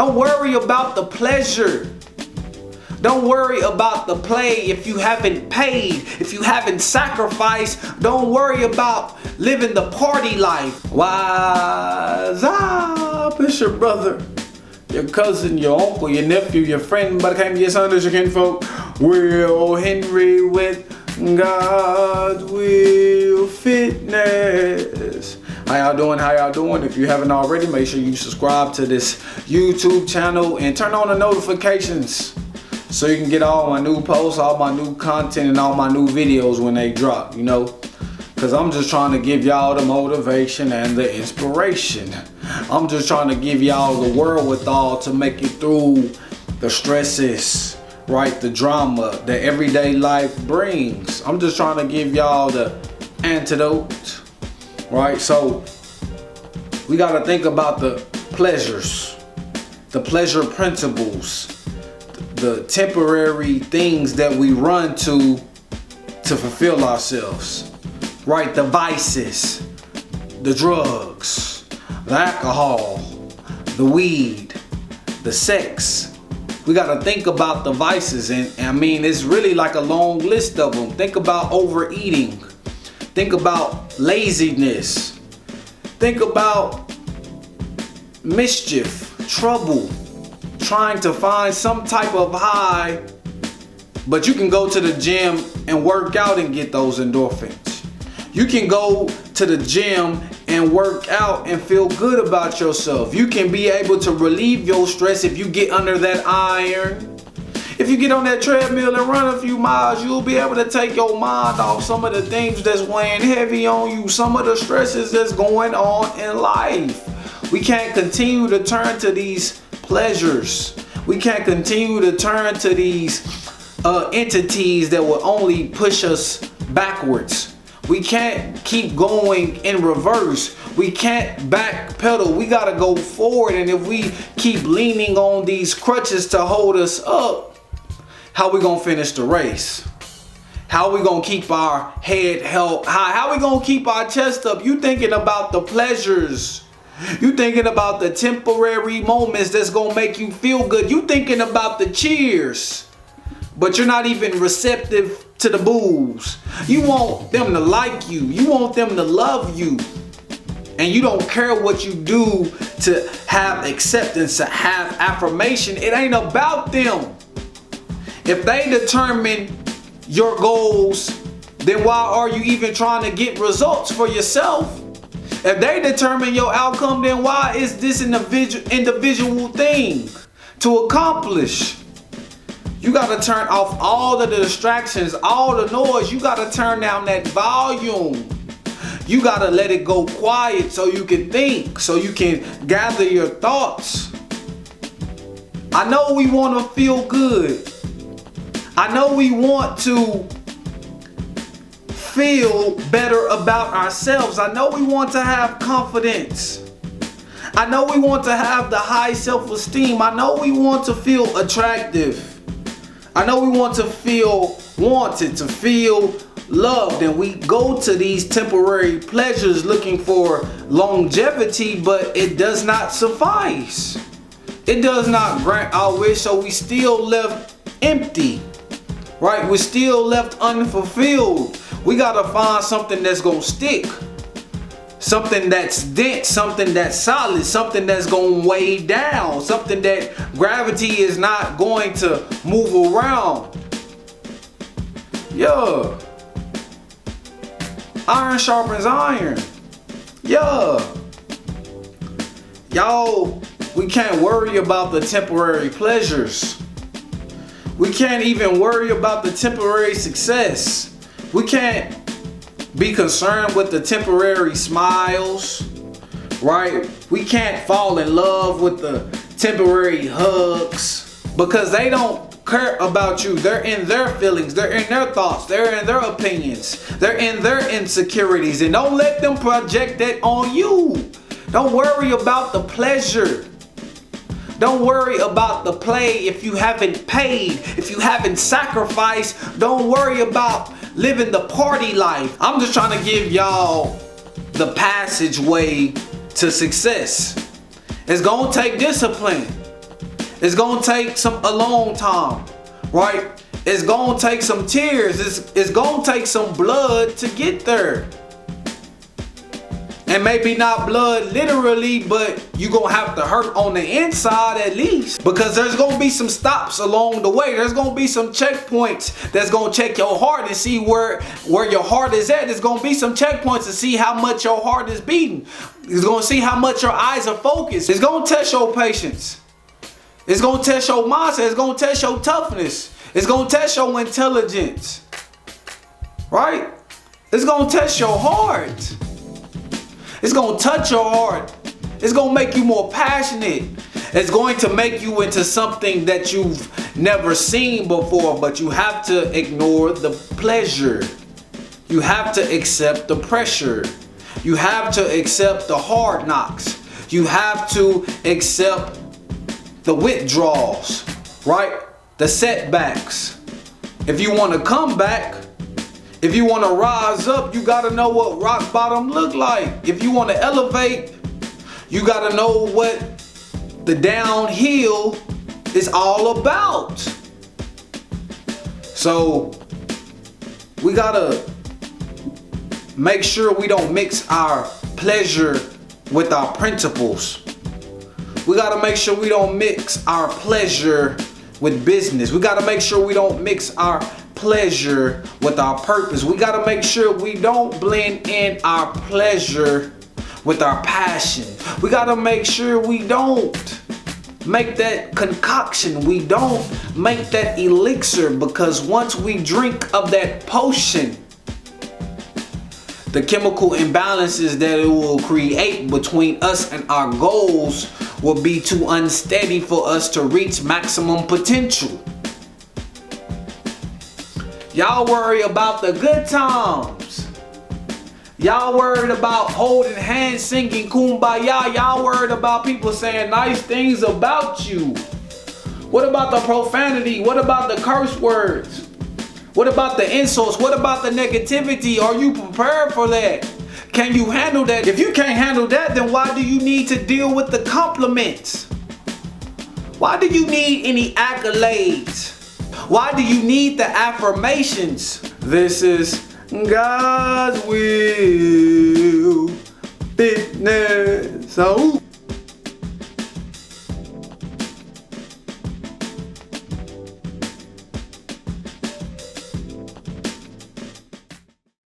Don't worry about the pleasure. Don't worry about the play if you haven't paid, if you haven't sacrificed. Don't worry about living the party life. Wise up, it's your brother, your cousin, your uncle, your nephew, your friend, but I came your son as your kinfolk. Will Henry with God's Will Fitness. How y'all doing? How y'all doing? If you haven't already, make sure you subscribe to this YouTube channel and turn on the notifications so you can get all my new posts, all my new content, and all my new videos when they drop, you know? Because I'm just trying to give y'all the motivation and the inspiration. I'm just trying to give y'all the wherewithal to make it through the stresses, right? The drama that everyday life brings. I'm just trying to give y'all the antidote, right? So we got to think about the pleasures, the pleasure principles, the temporary things that we run to fulfill ourselves, right? The vices, the drugs, the alcohol, the weed, the sex. We got to think about the vices, and I mean, it's really like a long list of them. Think about overeating. Think about laziness. Think about mischief, trouble, trying to find some type of high, but you can go to the gym and work out and get those endorphins. You can go to the gym and work out and feel good about yourself. You can be able to relieve your stress if you get under that iron. If you get on that treadmill and run a few miles, you'll be able to take your mind off some of the things that's weighing heavy on you, some of the stresses that's going on in life. We can't continue to turn to these pleasures. We can't continue to turn to these entities that will only push us backwards. We can't keep going in reverse. We can't backpedal. We gotta go forward. And if we keep leaning on these crutches to hold us up, how we gonna finish the race? How we gonna keep our head held high? How we gonna keep our chest up? You thinking about the pleasures. You thinking about the temporary moments that's gonna make you feel good. You thinking about the cheers, but you're not even receptive to the boos. You want them to like you. You want them to love you. And you don't care what you do to have acceptance, to have affirmation. It ain't about them. If they determine your goals, then why are you even trying to get results for yourself? If they determine your outcome, then why is this an individual thing to accomplish? You got to turn off all of the distractions, all the noise. You got to turn down that volume. You got to let it go quiet so you can think, so you can gather your thoughts. I know we want to feel good. I know we want to feel better about ourselves. I know we want to have confidence. I know we want to have the high self-esteem. I know we want to feel attractive. I know we want to feel wanted, to feel loved. And we go to these temporary pleasures looking for longevity, but it does not suffice. It does not grant our wish, so we still left empty, right? We're still left unfulfilled. We gotta find something that's gonna stick, something that's dense, something that's solid, something that's gonna weigh down, something that gravity is not going to move around. Yeah. Iron sharpens iron. Yeah. Y'all, we can't worry about the temporary pleasures. We can't even worry about the temporary success. We can't be concerned with the temporary smiles, right? We can't fall in love with the temporary hugs because they don't care about you. They're in their feelings, they're in their thoughts, they're in their opinions, they're in their insecurities, and don't let them project that on you. Don't worry about the pleasure. Don't worry about the play if you haven't paid, if you haven't sacrificed. Don't worry about living the party life. I'm just trying to give y'all the passageway to success. It's gonna take discipline. It's gonna take some alone time, right? It's gonna take some tears. It's gonna take some blood to get there. And maybe not blood literally, but you're gonna have to hurt on the inside at least. Because there's gonna be some stops along the way. There's gonna be some checkpoints that's gonna check your heart and see where your heart is at. There's gonna be some checkpoints to see how much your heart is beating. It's gonna see how much your eyes are focused. It's gonna test your patience. It's gonna test your mindset. It's gonna test your toughness. It's gonna test your intelligence. Right? It's gonna test your heart. It's gonna touch your heart. It's gonna make you more passionate. It's going to make you into something that you've never seen before, but you have to ignore the pleasure. You have to accept the pressure. You have to accept the hard knocks. You have to accept the withdrawals, right? The setbacks. If you want to come back, if you want to rise up, you got to know what rock bottom look like. If you want to elevate, you got to know what the downhill is all about. So we got to make sure we don't mix our pleasure with our principles. We got to make sure we don't mix our pleasure with business. We got to make sure we don't mix our pleasure with our purpose. We got to make sure we don't blend in our pleasure with our passion. We got to make sure we don't make that concoction. We don't make that elixir, because once we drink of that potion, the chemical imbalances that it will create between us and our goals will be too unsteady for us to reach maximum potential. Y'all worry about the good times. Y'all worried about holding hands, singing kumbaya. Y'all worried about people saying nice things about you. What about the profanity? What about the curse words? What about the insults? What about the negativity? Are you prepared for that? Can you handle that? If you can't handle that, then why do you need to deal with the compliments? Why do you need any accolades? Why do you need the affirmations? This is God's will. Fitness. So